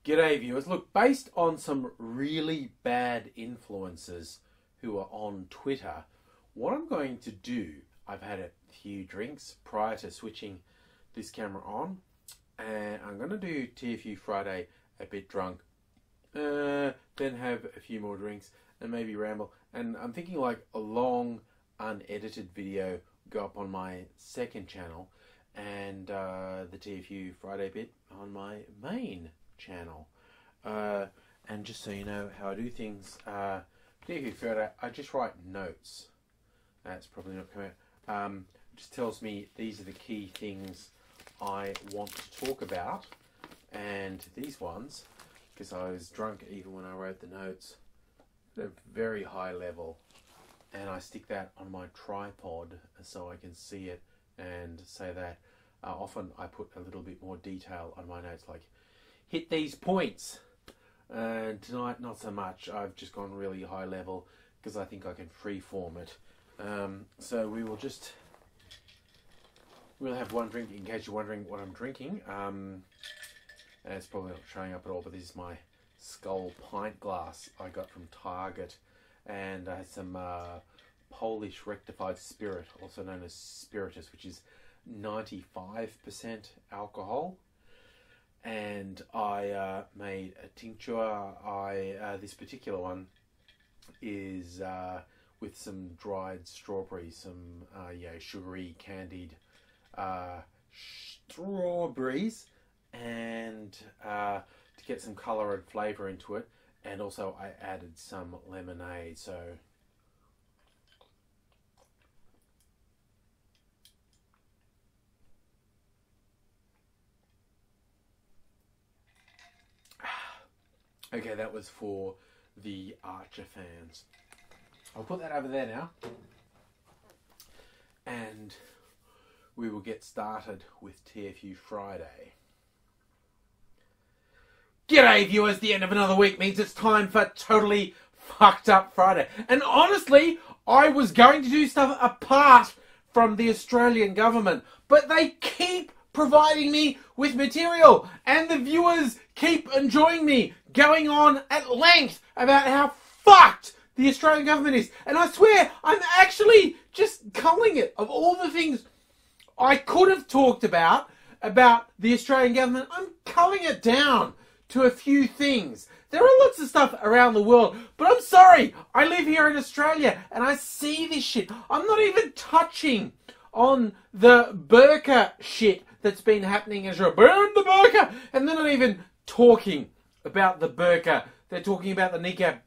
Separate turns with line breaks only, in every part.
G'day viewers. Look, based on some really bad influencers who are on Twitter, what I'm going to do, I've had a few drinks prior to switching this camera on, and I'm going to do TFU Friday a bit drunk, then have a few more drinks and maybe ramble. And I'm thinking like a long unedited video go up on my second channel and the TFU Friday bit on my main channel. And just so you know how I do things, TFU Friday, I just write notes. That's probably not coming out. It just tells me these are the key things I want to talk about, and these ones, because I was drunk even when I wrote the notes, at a very high level, and I stick that on my tripod so I can see it and say that. Often I put a little bit more detail on my notes, like hit these points. Tonight not so much. I've just gone really high level because I think I can freeform it. So we'll have one drink in case you're wondering what I'm drinking. And it's probably not showing up at all, but this is my Skull pint glass I got from Target, and I had some Polish rectified spirit, also known as spiritus, which is 95% alcohol. And I made a tincture. This particular one is with some dried strawberries, some sugary candied strawberries, and to get some colour and flavour into it. And also I added some lemonade. So okay, that was for the Archer fans. I'll put that over there now, and we will get started with TFU Friday. G'day viewers, the end of another week means it's time for Totally Fucked Up Friday. And honestly, I was going to do stuff apart from the Australian government, but they keep providing me with material, and the viewers keep enjoying me going on at length about how fucked the Australian government is. And I swear, I'm actually just culling it. Of all the things I could have talked about the Australian government, I'm culling it down to a few things. There are lots of stuff around the world, but I'm sorry, I live here in Australia and I see this shit. I'm not even touching on the burqa shit that's been happening in Israel. Burn the burqa! And they're not even talking about the burqa. They're talking about the niqab.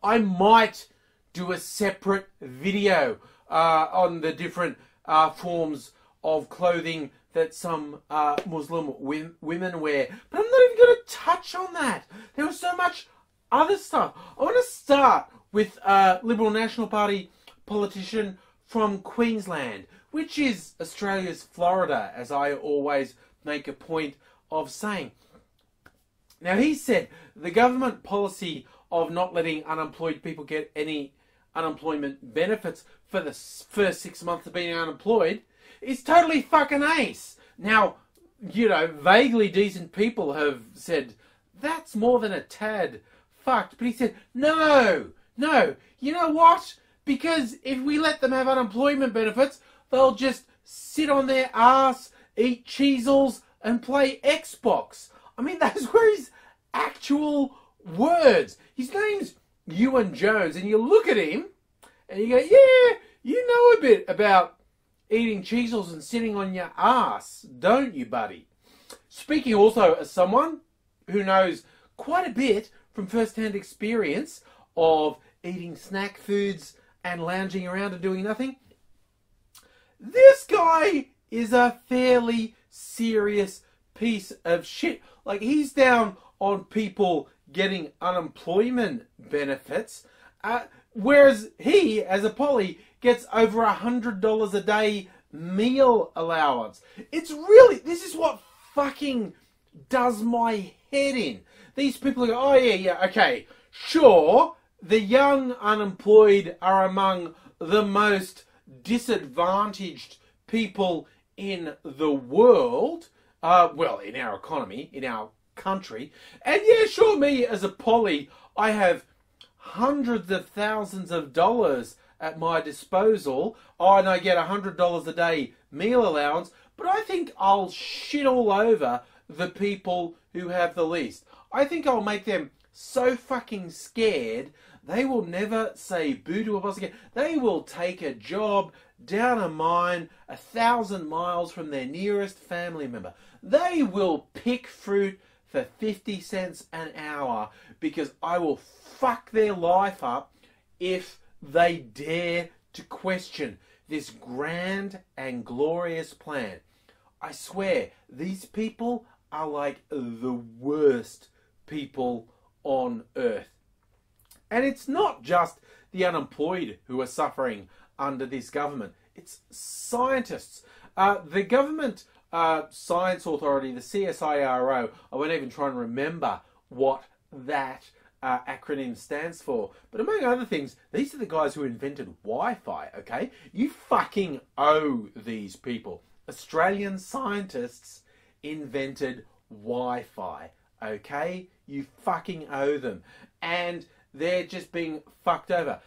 I might do a separate video on the different forms of clothing that some Muslim women wear. But I'm not even going to touch on that. There was so much other stuff. I want to start with Liberal National Party politician from Queensland, which is Australia's Florida, as I always make a point of saying. Now, he said the government policy of not letting unemployed people get any unemployment benefits for the first 6 months of being unemployed is totally fucking ace. Now, you know, vaguely decent people have said, that's more than a tad fucked. But he said, no, you know what? Because if we let them have unemployment benefits, they'll just sit on their ass, eat cheesels, and play Xbox. I mean, those were his actual words. His name's Ewan Jones, and you look at him, and you go, yeah, you know a bit about eating cheesels and sitting on your ass, don't you, buddy? Speaking also as someone who knows quite a bit from first-hand experience of eating snack foods and lounging around and doing nothing, this guy is a fairly serious piece of shit. Like, he's down on people getting unemployment benefits, whereas he, as a poly, gets over $100 a day meal allowance. It's really, this is what fucking does my head in. These people go, oh yeah, okay, sure, the young unemployed are among the most disadvantaged people in the world, well, in our economy, in our country. And yeah, sure, me as a Polly, I have hundreds of thousands of dollars at my disposal. Oh, and I get $100 a day meal allowance. But I think I'll shit all over the people who have the least. I think I'll make them so fucking scared they will never say boo to a boss again. They will take a job down a mine 1,000 miles from their nearest family member. They will pick fruit for 50 cents an hour because I will fuck their life up if they dare to question this grand and glorious plan. I swear, these people are like the worst people on earth. And it's not just the unemployed who are suffering under this government. It's scientists. The government science authority, the CSIRO, I won't even try and remember what that acronym stands for. But among other things, these are the guys who invented Wi-Fi, okay? You fucking owe these people. Australian scientists invented Wi-Fi, okay? You fucking owe them. And they're just being fucked over.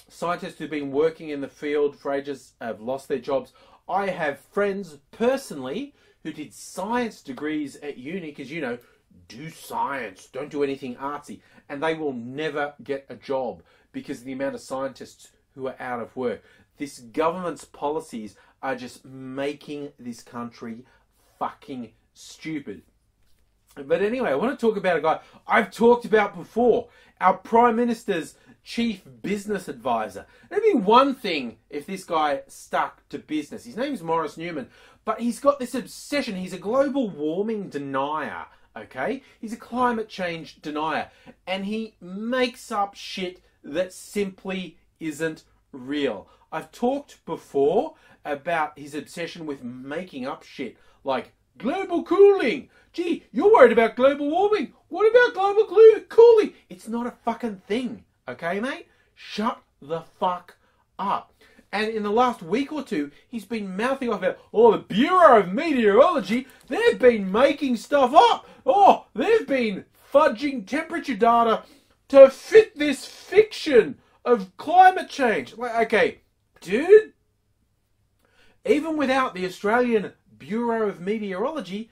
Scientists who've been working in the field for ages have lost their jobs. I have friends personally who did science degrees at uni because, you know, do science, don't do anything artsy. And they will never get a job because of the amount of scientists who are out of work. This government's policies are just making this country fucking stupid. But anyway, I want to talk about a guy I've talked about before, our Prime Minister's chief business advisor. It'd be one thing if this guy stuck to business. His name's Maurice Newman, but he's got this obsession. He's a global warming denier, okay? He's a climate change denier, and he makes up shit that simply isn't real. I've talked before about his obsession with making up shit, like global cooling. Gee, you're worried about global warming. What about global cooling? It's not a fucking thing. Okay, mate? Shut the fuck up. And in the last week or two, he's been mouthing off about, oh, the Bureau of Meteorology, they've been making stuff up. Oh, they've been fudging temperature data to fit this fiction of climate change. Like, okay, dude, even without the Australian Bureau of Meteorology,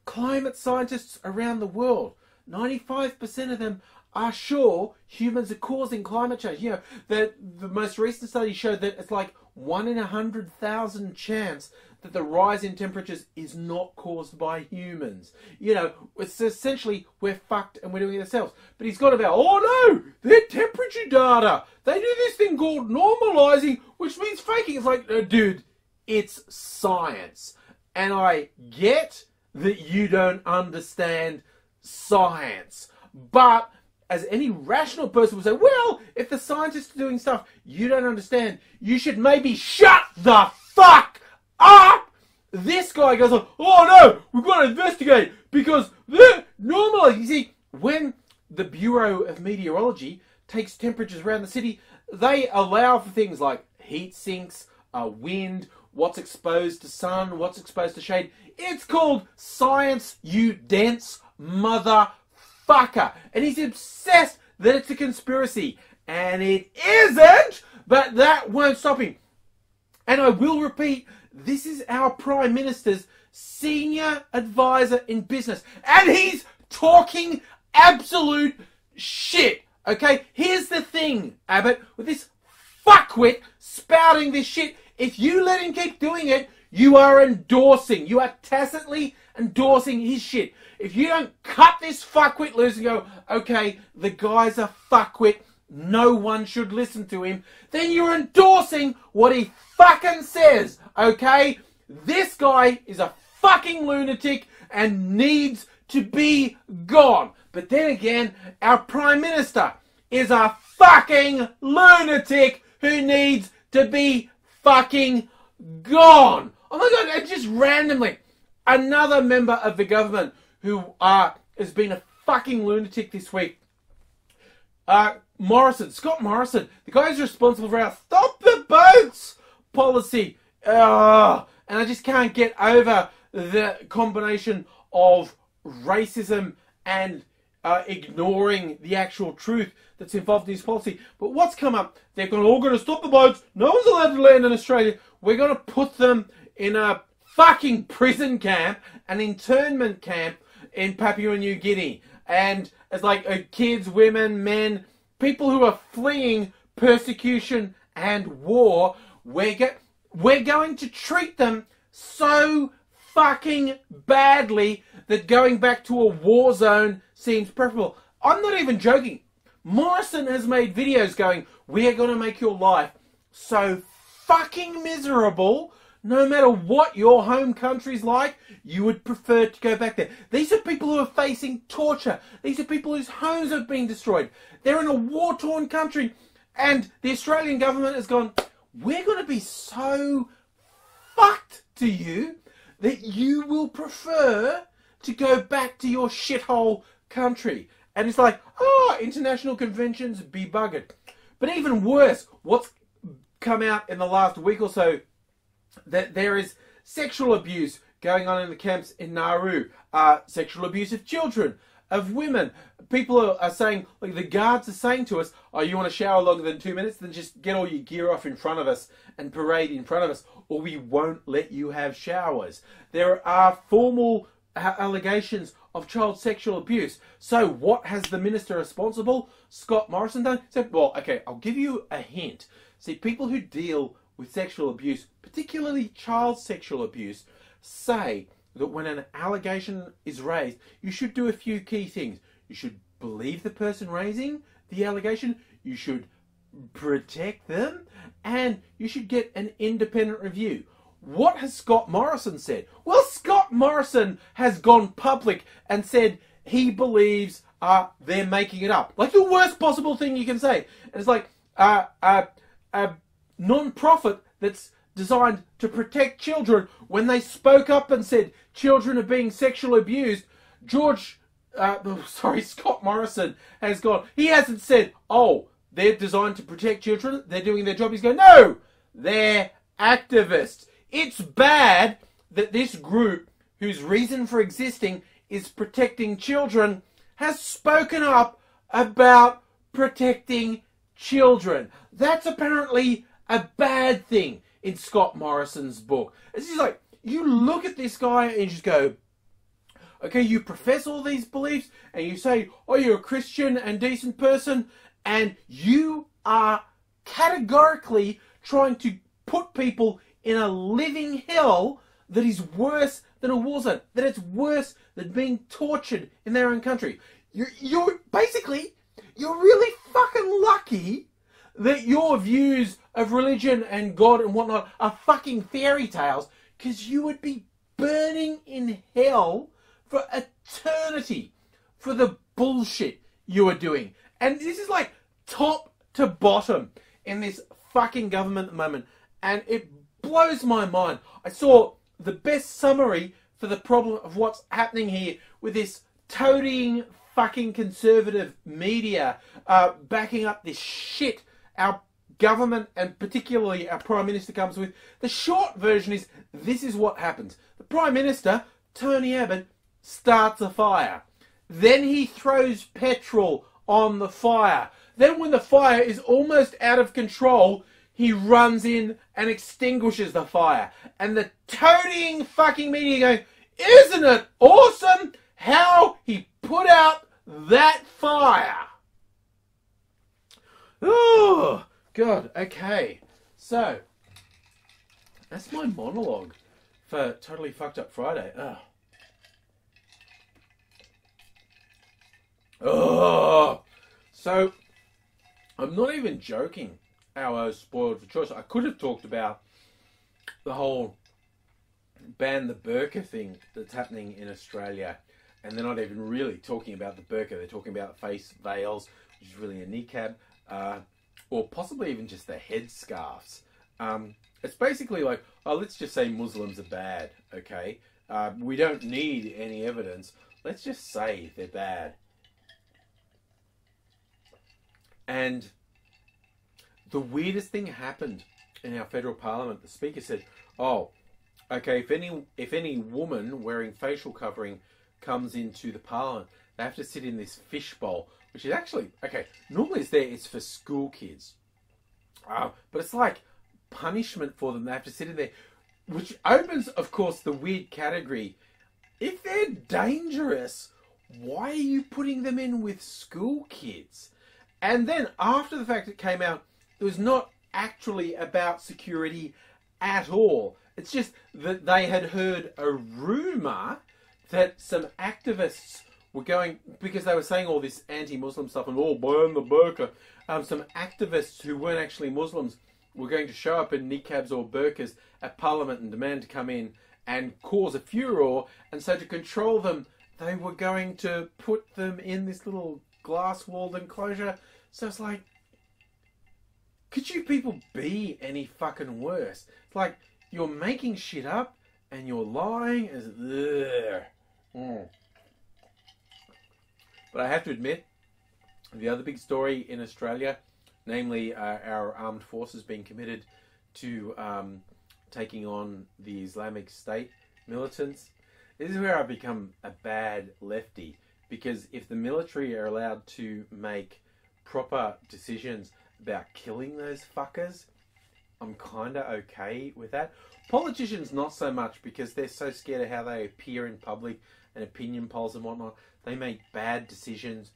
climate scientists around the world, 95% of them are sure humans are causing climate change. You know, the most recent study showed that it's like 1 in 100,000 chance that the rise in temperatures is not caused by humans. You know, it's essentially we're fucked and we're doing it ourselves. But he's got about, oh no, they're temperature data. They do this thing called normalizing, which means faking. It's like, dude, it's science. And I get that you don't understand science. But as any rational person would say, well, if the scientists are doing stuff you don't understand, you should maybe shut the fuck up. This guy goes on, oh no, we've got to investigate because they're normal. You see, when the Bureau of Meteorology takes temperatures around the city, they allow for things like heat sinks, wind, what's exposed to sun, what's exposed to shade. It's called science, you dense motherfucker. And he's obsessed that it's a conspiracy. And it isn't, but that won't stop him. And I will repeat, this is our Prime Minister's senior advisor in business. And he's talking absolute shit. Okay, here's the thing, Abbott, with this fuckwit spouting this shit. If you let him keep doing it, you are endorsing. You are tacitly endorsing his shit. If you don't cut this fuckwit loose and go, okay, the guy's a fuckwit, no one should listen to him, then you're endorsing what he fucking says, okay? This guy is a fucking lunatic and needs to be gone. But then again, our Prime Minister is a fucking lunatic who needs to be fucking gone. Oh my God, and just randomly, another member of the government who has been a fucking lunatic this week. Scott Morrison, the guy who's responsible for our Stop the Boats policy. And I just can't get over the combination of racism and ignoring the actual truth that's involved in this policy. But what's come up? They're all going to stop the boats. No one's allowed to land in Australia. We're going to put them in a fucking prison camp, an internment camp in Papua New Guinea. And it's like kids, women, men, people who are fleeing persecution and war. We're going to treat them so fucking badly that going back to a war zone seems preferable. I'm not even joking. Morrison has made videos going, we're going to make your life so fucking miserable, no matter what your home country's like, you would prefer to go back there. These are people who are facing torture. These are people whose homes have been destroyed. They're in a war-torn country, and the Australian government has gone, we're going to be so fucked to you that you will prefer to go back to your shithole country. And it's like, oh, international conventions be buggered. But even worse, what's come out in the last week or so, that there is sexual abuse going on in the camps in Nauru, sexual abuse of children, of women. People are saying, like the guards are saying to us, oh, you want to shower longer than 2 minutes? Then just get all your gear off in front of us and parade in front of us, or we won't let you have showers. There are formal allegations of child sexual abuse. So what has the minister responsible, Scott Morrison, done? He said, well, okay, I'll give you a hint. See, people who deal with sexual abuse, particularly child sexual abuse, say that when an allegation is raised, you should do a few key things. You should believe the person raising the allegation, you should protect them, and you should get an independent review. What has Scott Morrison said? Well, Scott Morrison has gone public and said he believes they're making it up. Like the worst possible thing you can say. And it's like a non-profit that's designed to protect children, when they spoke up and said children are being sexually abused, Scott Morrison has gone. He hasn't said, oh, they're designed to protect children, they're doing their job. He's going, no, they're activists. It's bad that this group, whose reason for existing is protecting children, has spoken up about protecting children. That's apparently a bad thing in Scott Morrison's book. It's just like, you look at this guy and you just go, okay, you profess all these beliefs and you say, oh, you're a Christian and decent person, and you are categorically trying to put people in a living hell that is worse than a war zone, that it's worse than being tortured in their own country. You're basically, you're really fucking lucky that your views of religion and God and whatnot are fucking fairy tales, because you would be burning in hell for eternity for the bullshit you are doing. And this is like top to bottom in this fucking government at the moment, and it blows my mind. I saw the best summary for the problem of what's happening here with this toadying fucking conservative media backing up this shit our government and particularly our Prime Minister comes with. The short version is, this is what happens. The Prime Minister, Tony Abbott, starts a fire. Then he throws petrol on the fire. Then when the fire is almost out of control, he runs in and extinguishes the fire. And the toadying fucking media going, isn't it awesome how he put out that fire? Oh, God. Okay. So, that's my monologue for Totally Fucked Up Friday. Oh. So, I'm not even joking. Our spoiled for choice. I could have talked about the whole ban the burqa thing that's happening in Australia, and they're not even really talking about the burqa. They're talking about face veils, which is really a niqab, or possibly even just the headscarves. It's basically like, oh, let's just say Muslims are bad, okay? We don't need any evidence. Let's just say they're bad. And the weirdest thing happened in our federal parliament. The speaker said, oh, okay, if any woman wearing facial covering comes into the parliament, they have to sit in this fishbowl, which is actually, okay, normally it's for school kids. But it's like punishment for them. They have to sit in there, which opens, of course, the weird category. If they're dangerous, why are you putting them in with school kids? And then after the fact it came out, it was not actually about security at all. It's just that they had heard a rumour that some activists were going, because they were saying all this anti-Muslim stuff and all burn the burqa. Some activists who weren't actually Muslims were going to show up in niqabs or burqas at Parliament and demand to come in and cause a furor. And so to control them, they were going to put them in this little glass-walled enclosure. So it's like, could you people be any fucking worse? It's like, you're making shit up and you're lying. But I have to admit, the other big story in Australia, namely our armed forces being committed to taking on the Islamic State militants, this is where I've become a bad lefty. Because if the military are allowed to make proper decisions about killing those fuckers, I'm kind of okay with that. Politicians, not so much, because they're so scared of how they appear in public and opinion polls and whatnot. They make bad decisions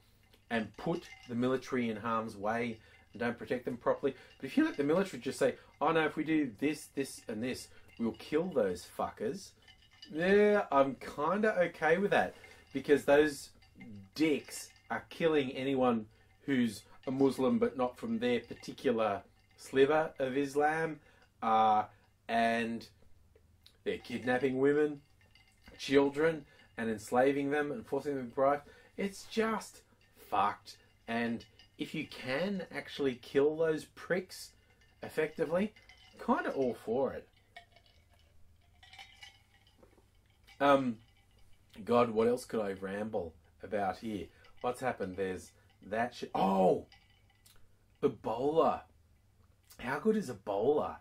and put the military in harm's way and don't protect them properly. But if you let the military just say, oh no, if we do this, this and this, we'll kill those fuckers. Yeah, I'm kind of okay with that. Because those dicks are killing anyone who's a Muslim but not from their particular sliver of Islam. And they're kidnapping women, children, and enslaving them and forcing them to bride. It's just fucked. And if you can actually kill those pricks effectively, kind of all for it. God, what else could I ramble about here? What's happened? There's that shit. Oh! Ebola. How good is Ebola?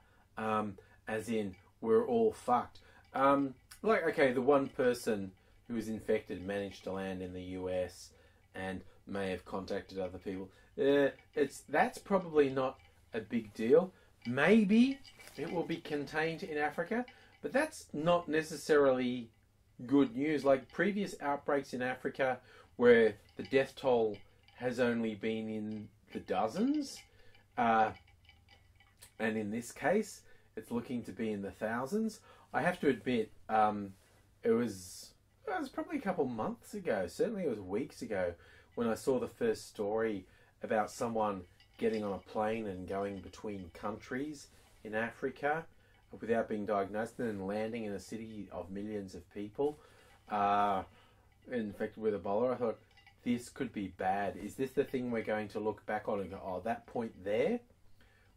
As in, we're all fucked. Like, okay, the one person who was infected managed to land in the US and may have contacted other people. That's probably not a big deal. Maybe it will be contained in Africa, but that's not necessarily good news. Like previous outbreaks in Africa where the death toll has only been in the dozens, and in this case it's looking to be in the thousands. I have to admit, it was probably a couple months ago, certainly it was weeks ago, when I saw the first story about someone getting on a plane and going between countries in Africa without being diagnosed and then landing in a city of millions of people infected with Ebola. I thought, this could be bad. Is this the thing we're going to look back on and go, oh, that point there,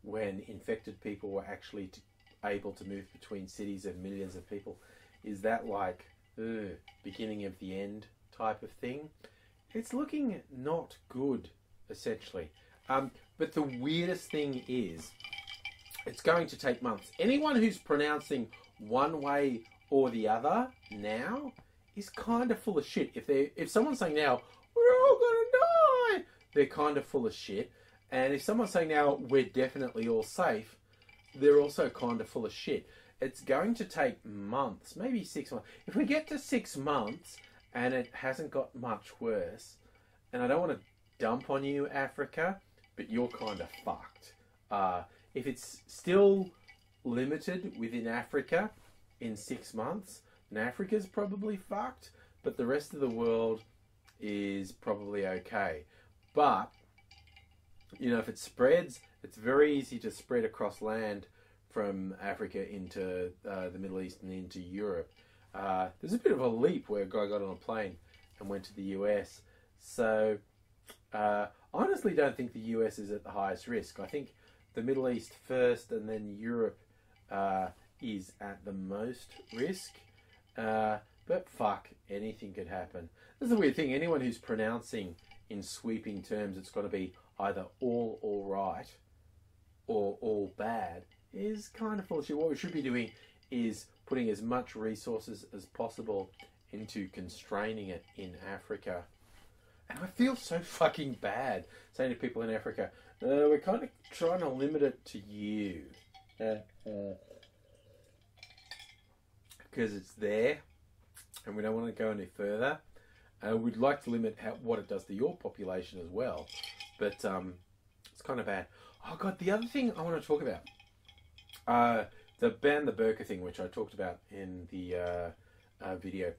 when infected people were actually able to move between cities of millions of people, is that like beginning of the end type of thing? It's looking not good, essentially. But the weirdest thing is, it's going to take months. Anyone who's pronouncing one way or the other now is kind of full of shit. If someone's saying now, we're all gonna die, they're kind of full of shit. And if someone's saying now, we're definitely all safe, they're also kind of full of shit. It's going to take months, maybe 6 months. If we get to 6 months and it hasn't got much worse, and I don't want to dump on you, Africa, but you're kind of fucked. If it's still limited within Africa in 6 months, then Africa's probably fucked, but the rest of the world is probably okay. But, you know, if it spreads, it's very easy to spread across land from Africa into the Middle East and into Europe. There's a bit of a leap where a guy got on a plane and went to the US. So, I honestly don't think the US is at the highest risk. I think the Middle East first and then Europe is at the most risk. But fuck, anything could happen. This is the weird thing. Anyone who's pronouncing in sweeping terms it's got to be either all right or all bad is kind of bullshit. What we should be doing is putting as much resources as possible into constraining it in Africa. And I feel so fucking bad saying to people in Africa, we're kind of trying to limit it to you. Because it's there and we don't want to go any further. We'd like to limit what it does to your population as well. But it's kind of bad. Oh, God, the other thing I want to talk about. The ban the burqa thing, which I talked about in the video.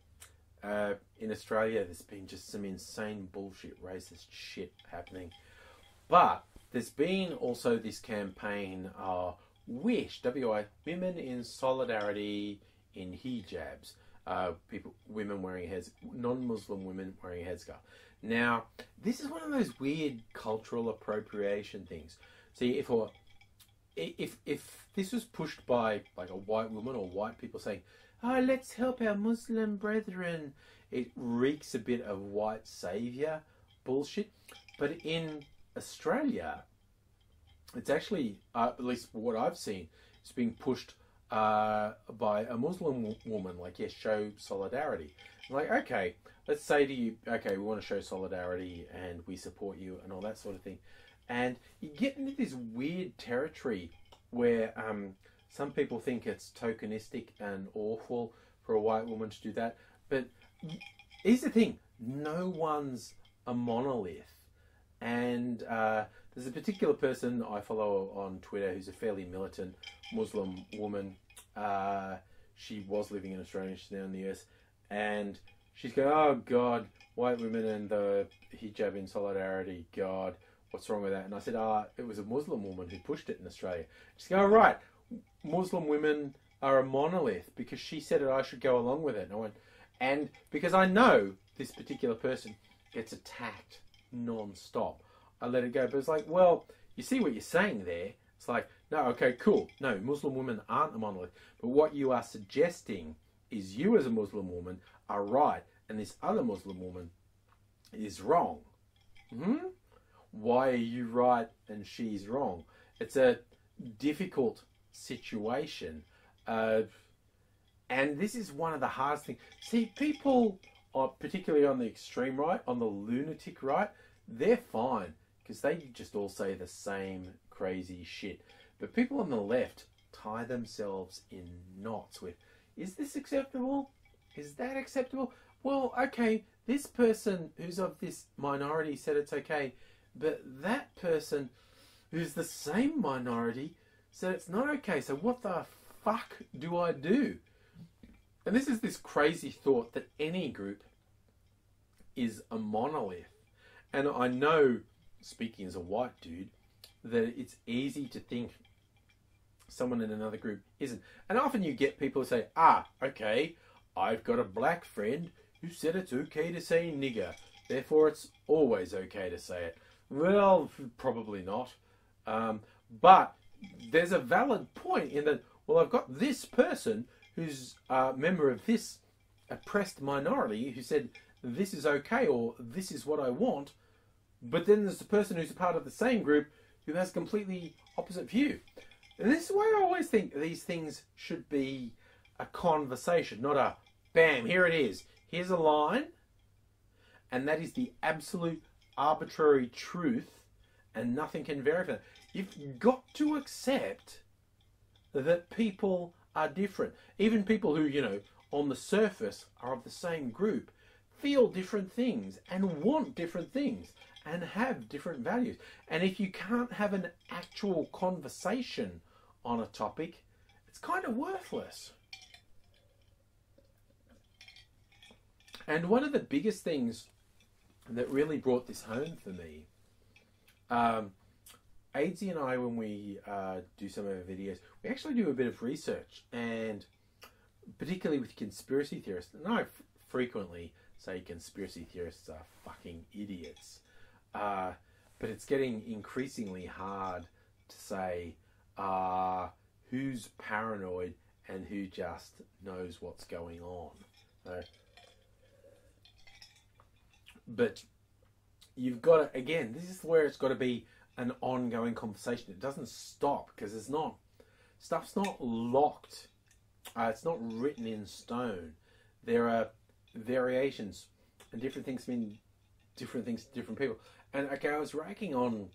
In Australia, there's been just some insane bullshit, racist shit happening. But there's been also this campaign, WISH, W-I, Women in Solidarity in Hijabs. Women wearing non-Muslim women wearing a headscarf. Now, this is one of those weird cultural appropriation things. See, if this was pushed by like a white woman or white people saying, "Oh, let's help our Muslim brethren," it reeks a bit of white saviour bullshit. But in Australia, it's actually, at least what I've seen, it's being pushed by a Muslim woman, like, yes, show solidarity. Like, okay, let's say to you, okay, we want to show solidarity and we support you and all that sort of thing. And you get into this weird territory where some people think it's tokenistic and awful for a white woman to do that. But here's the thing, no one's a monolith. And there's a particular person I follow on Twitter who's a fairly militant Muslim woman. She was living in Australia, she's now in the US. And she's going, "Oh, God, white women and the hijab in solidarity, God, what's wrong with that?" And I said, it was a Muslim woman who pushed it in Australia. She's going, "Oh, right, Muslim women are a monolith because she said it, I should go along with it." And I went, and because I know this particular person gets attacked non-stop, I let it go. But it's like, well, you see what you're saying there. It's like, no, okay, cool. No, Muslim women aren't a monolith. But what you are suggesting is you as a Muslim woman are right and this other Muslim woman is wrong. Why are you right and she's wrong? It's a difficult situation. And this is one of the hardest things. See, people, particularly on the extreme right, on the lunatic right, they're fine because they just all say the same crazy shit. But people on the left tie themselves in knots with, is this acceptable? Is that acceptable? Well, okay, this person who's of this minority said it's okay, but that person who's the same minority said it's not okay. So what the fuck do I do? And this is this crazy thought that any group is a monolith. And I know, speaking as a white dude, that it's easy to think someone in another group isn't. And often you get people who say, okay, I've got a black friend who said it's okay to say nigger, therefore it's always okay to say it. Well, probably not. But there's a valid point in that, well, I've got this person who's a member of this oppressed minority who said this is okay or this is what I want, but then there's the person who's a part of the same group who has completely opposite view. And this is why I always think these things should be a conversation, not a bam, here it is. Here's a line, and that is the absolute arbitrary truth, and nothing can verify it. You've got to accept that people are different. Even people who, on the surface are of the same group, feel different things and want different things and have different values. And if you can't have an actual conversation on a topic, it's kind of worthless. And one of the biggest things that really brought this home for me, Aidsy and I, when we do some of our videos, we actually do a bit of research, and particularly with conspiracy theorists. And I frequently say conspiracy theorists are fucking idiots. But it's getting increasingly hard to say who's paranoid and who just knows what's going on. But you've got to, again, this is where it's got to be an ongoing conversation. It doesn't stop because stuff's not locked. It's not written in stone. There are variations, and different things mean different things to different people. And okay, I was ragging on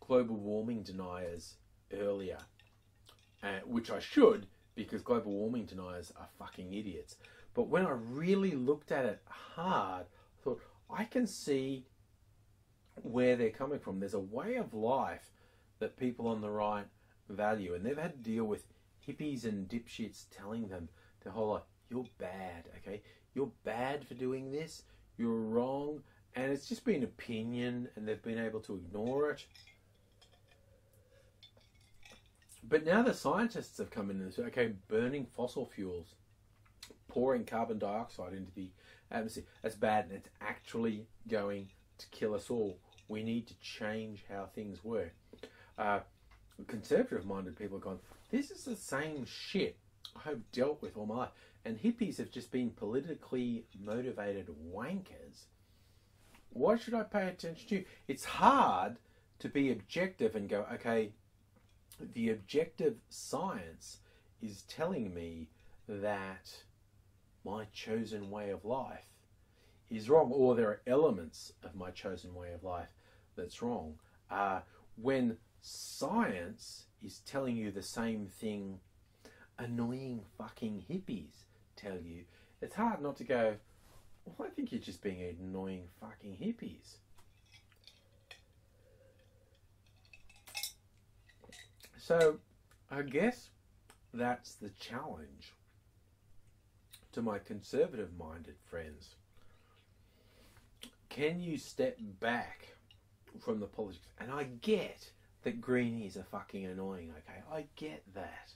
global warming deniers earlier, which I should, because global warming deniers are fucking idiots. But when I really looked at it hard, I thought, I can see where they're coming from. There's a way of life that people on the right value, and they've had to deal with hippies and dipshits telling them their whole life, you're bad, okay? You're bad for doing this, you're wrong, and it's just been opinion, and they've been able to ignore it. But now the scientists have come in and said, okay, burning fossil fuels, pouring carbon dioxide into the atmosphere, that's bad, and it's actually going to kill us all. We need to change how things work. Conservative-minded people have gone, this is the same shit I've dealt with all my life. And hippies have just been politically motivated wankers. Why should I pay attention to you? It's hard to be objective and go, okay, the objective science is telling me that my chosen way of life is wrong, or there are elements of my chosen way of life that's wrong. When science is telling you the same thing annoying fucking hippies tell you, it's hard not to go, well, I think you're just being annoying fucking hippies. So I guess that's the challenge to my conservative-minded friends. Can you step back from the politics? And I get that greenies are fucking annoying, okay? I get that.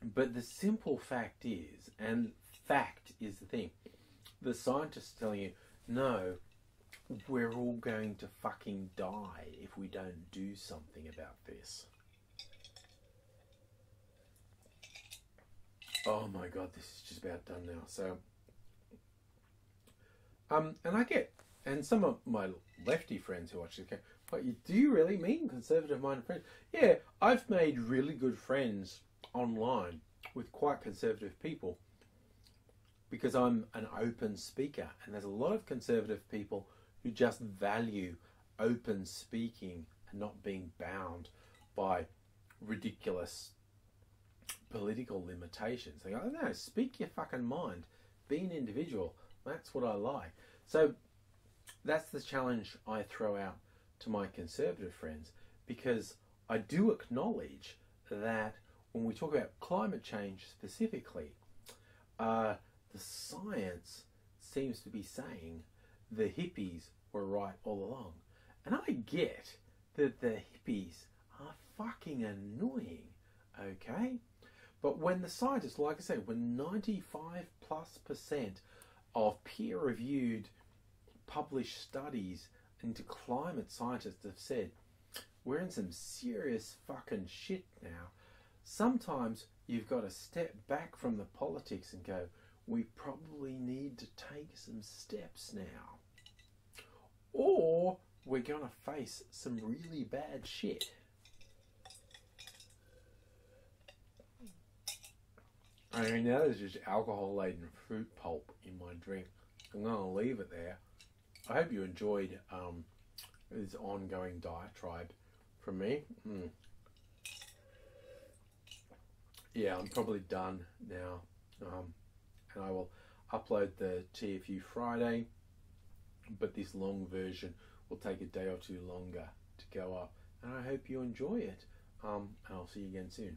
But the simple fact is, and fact is the thing, the scientists telling you, no, we're all going to fucking die if we don't do something about this. Oh my god, this is just about done now. So, and I get, and some of my lefty friends who watch this go, what, do you really mean conservative-minded friends? Yeah, I've made really good friends online with quite conservative people because I'm an open speaker, and there's a lot of conservative people who just value open speaking and not being bound by ridiculous political limitations. They go, no, speak your fucking mind, be an individual. That's what I like. So that's the challenge I throw out to my conservative friends, because I do acknowledge that when we talk about climate change specifically, the science seems to be saying the hippies were right all along. And I get that the hippies are fucking annoying, okay? But when the scientists, like I say, when 95+% of peer-reviewed published studies into climate scientists have said, we're in some serious fucking shit now, sometimes you've got to step back from the politics and go, we probably need to take some steps now. Or we're going to face some really bad shit. I mean, now there's just alcohol-laden fruit pulp in my drink. I'm going to leave it there. I hope you enjoyed this ongoing diatribe from me. Yeah, I'm probably done now. And I will upload the TFU Friday, but this long version will take a day or two longer to go up. And I hope you enjoy it. And I'll see you again soon.